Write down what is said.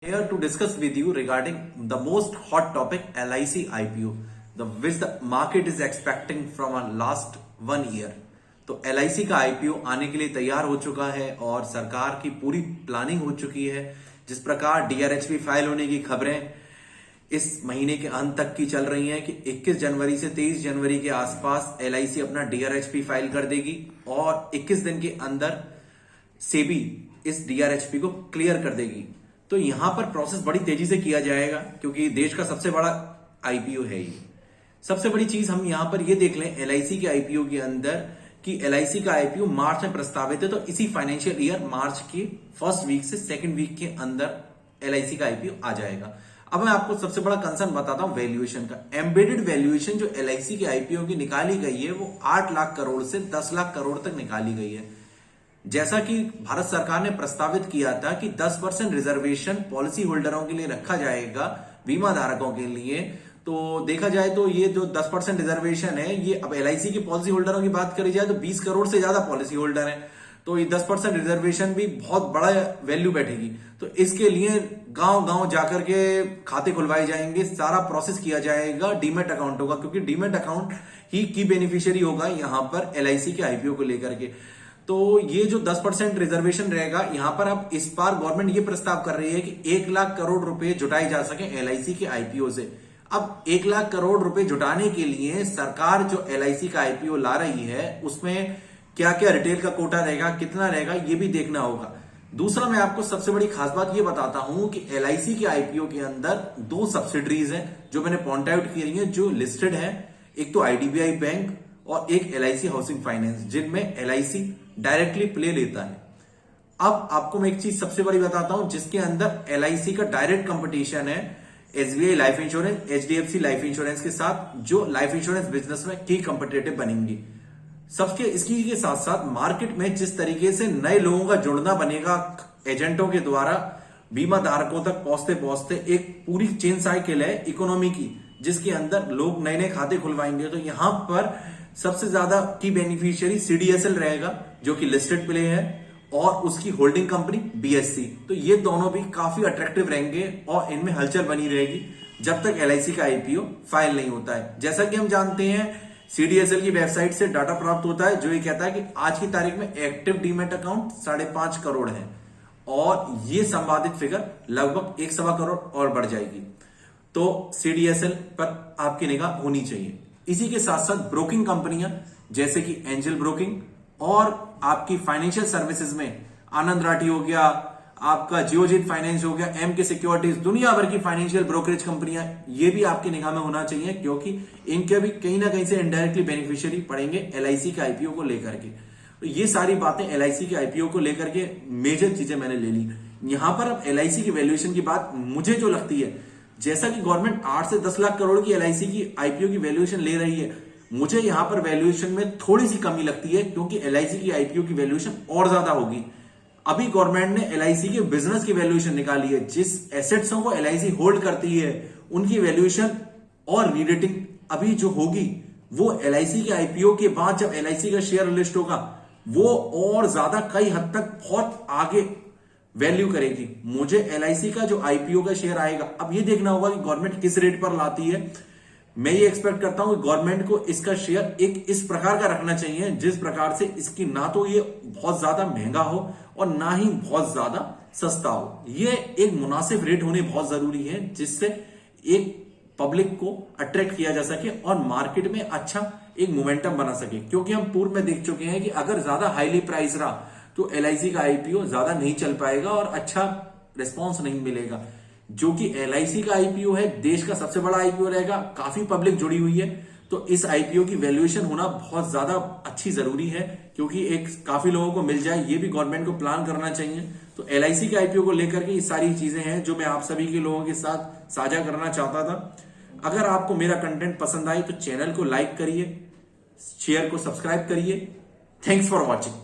Here to discuss with you regarding the most hot topic LIC IPO, which the market is expecting from a last 1 year. तो LIC का IPO आने के लिए तैयार हो चुका है और सरकार की पूरी प्लानिंग हो चुकी है। जिस प्रकार DRHP फाइल होने की खबरें इस महीने के अंत तक की चल रही हैं कि 21 जनवरी से 23 जनवरी के आसपास LIC अपना DRHP फाइल कर देगी और 21 दिन के अंदर सेबी इस DRHP को क्लियर कर देगी। तो यहां पर प्रोसेस बड़ी तेजी से किया जाएगा क्योंकि देश का सबसे बड़ा आईपीओ है ये। सबसे बड़ी चीज हम यहां पर ये देख लें LIC के आईपीओ के अंदर कि LIC का आईपीओ मार्च में प्रस्तावित है, तो इसी फाइनेंशियल ईयर मार्च के फर्स्ट वीक से सेकंड वीक के अंदर LIC का आईपीओ आ जाएगा। अब मैं आपको सबसे बड़ा कंसर्न बताता हूं वैल्यूएशन का। एम्बेडेड वैल्यूएशन जो LIC के आईपीओ की निकाली गई है वो 8 लाख करोड़ से 10 लाख करोड़ तक निकाली गई है। जैसा कि भारत सरकार ने प्रस्तावित किया था कि 10% रिजर्वेशन पॉलिसी होल्डरों के लिए रखा जाएगा, बीमा धारकों के लिए, तो देखा जाए तो ये जो 10% रिजर्वेशन है ये अब LIC की पॉलिसी होल्डरों की बात करी जाए तो 20 करोड़ से ज्यादा पॉलिसी होल्डर है, तो ये 10% रिजर्वेशन भी बहुत बड़ा वैल्यू बैठेगी। तो इसके लिए गांव गांव जाकर के खाते खुलवाए जाएंगे, सारा प्रोसेस किया जाएगा डीमेट अकाउंटों का, क्योंकि डीमेट अकाउंट ही की बेनिफिशियरी होगा यहां पर LIC के आईपीओ को लेकर के। तो ये जो 10% रिजर्वेशन रहेगा यहां पर अब इस बार गवर्नमेंट ये प्रस्ताव कर रही है कि 1 लाख करोड़ रुपए जुटाए जा सके LIC के आईपीओ से। अब 1 लाख करोड़ रुपए जुटाने के लिए सरकार जो LIC का आईपीओ ला रही है उसमें क्या क्या रिटेल का कोटा रहेगा, कितना रहेगा, ये भी देखना होगा। दूसरा मैं आपको सबसे बड़ी खास बात ये बताता हूं कि LIC के आईपीओ के अंदर 2 सब्सिडरीज हैं जो मैंने पॉइंट आउट की रही है जो लिस्टेड है। एक तो IDBI बैंक और एक LIC हाउसिंग फाइनेंस, जिनमें LIC डायरेक्टली प्ले लेता है। अब आपको मैं एक चीज सबसे बड़ी बताता हूं जिसके अंदर LIC का डायरेक्ट कंपटीशन है SBI life insurance, HDFC life insurance के साथ, जो लाइफ इंश्योरेंस बिजनेस में की कंपिटेटिव बनेंगी। सबके इसकी के साथ साथ मार्केट में जिस तरीके से नए लोगों का जुड़ना बनेगा एजेंटों के द्वारा बीमा धारकों तक पहुंचते पहुंचते एक पूरी चेन साइकिल है इकोनॉमी की, जिसके अंदर लोग नए नए खाते खुलवाएंगे। तो यहां पर सबसे ज्यादा की बेनिफिशियरी CDSL रहेगा जो कि लिस्टेड प्ले है, और उसकी होल्डिंग कंपनी BSC। तो ये दोनों भी काफी अट्रैक्टिव रहेंगे और इनमें हलचल बनी रहेगी जब तक LIC का आईपीओ फाइल नहीं होता है। जैसा कि हम जानते हैं CDSL की वेबसाइट से डाटा प्राप्त होता है जो ये कहता है कि आज की तारीख में एक्टिव डीमेट अकाउंट 5.5 करोड़ है और ये संवादित फिगर लगभग 1.25 करोड़ और बढ़ जाएगी। तो CDSL पर आपकी निगाह होनी चाहिए। इसी के साथ साथ ब्रोकिंग कंपनियां जैसे कि एंजल ब्रोकिंग और आपकी फाइनेंशियल सर्विसेज में आनंद राठी हो गया, आपका जियोजित फाइनेंस हो गया, MK सिक्योरिटीज, दुनिया भर की फाइनेंशियल ब्रोकरेज कंपनियां, ये भी आपकी निगाह में होना चाहिए क्योंकि इनके भी कहीं ना कहीं से इनडायरेक्टली बेनिफिशियरी पड़ेंगे LIC के आईपीओ को लेकर के। तो ये सारी बातें LIC के आईपीओ को लेकर के मेजर चीजें मैंने ले ली। यहां पर अब LIC की वैल्यूएशन की बात मुझे जो लगती है, जैसा कि गवर्नमेंट 8 से 10 लाख करोड़ की LIC की आईपीओ की वैल्यूएशन ले रही है, मुझे यहां पर वैल्यूएशन में थोड़ी सी कमी लगती है क्योंकि LIC की आईपीओ की वैल्यूएशन और ज्यादा होगी। अभी गवर्नमेंट ने LIC के बिजनेस की वैल्यूएशन निकाली है, जिस एसेट्सों को LIC होल्ड करती है उनकी वैल्यूएशन और रीरेटिंग अभी जो होगी वो LIC के आईपीओ के बाद जब LIC का शेयर लिस्ट होगा वो और ज्यादा कई हद तक बहुत आगे वैल्यू करेगी। मुझे LIC का जो आईपीओ का शेयर आएगा, अब ये देखना होगा कि गवर्नमेंट किस रेट पर लाती है। मैं ये एक्सपेक्ट करता हूं कि गवर्नमेंट को इसका शेयर एक इस प्रकार का रखना चाहिए जिस प्रकार से इसकी ना तो ये बहुत ज्यादा महंगा हो और ना ही बहुत ज्यादा सस्ता हो। ये एक मुनासिब रेट होने बहुत जरूरी है जिससे एक पब्लिक को अट्रैक्ट किया जा सके और मार्केट में अच्छा एक मोमेंटम बना सके। क्योंकि हम पूर्व में देख चुके हैं कि अगर ज्यादा हाईली प्राइस रहा तो LIC का आईपीओ ज्यादा नहीं चल पाएगा और अच्छा रिस्पॉन्स नहीं मिलेगा। जो कि LIC का आईपीओ है, देश का सबसे बड़ा आईपीओ रहेगा, काफी पब्लिक जुड़ी हुई है, तो इस आईपीओ की वैल्यूएशन होना बहुत ज्यादा अच्छी जरूरी है क्योंकि एक काफी लोगों को मिल जाए, ये भी गवर्नमेंट को प्लान करना चाहिए। तो LIC के आईपीओ को लेकर के ये सारी चीजें हैं जो मैं आप सभी के लोगों के साथ साझा करना चाहता था। अगर आपको मेरा कंटेंट पसंद आई तो चैनल को लाइक करिए, शेयर को सब्सक्राइब करिए। Thanks for watching.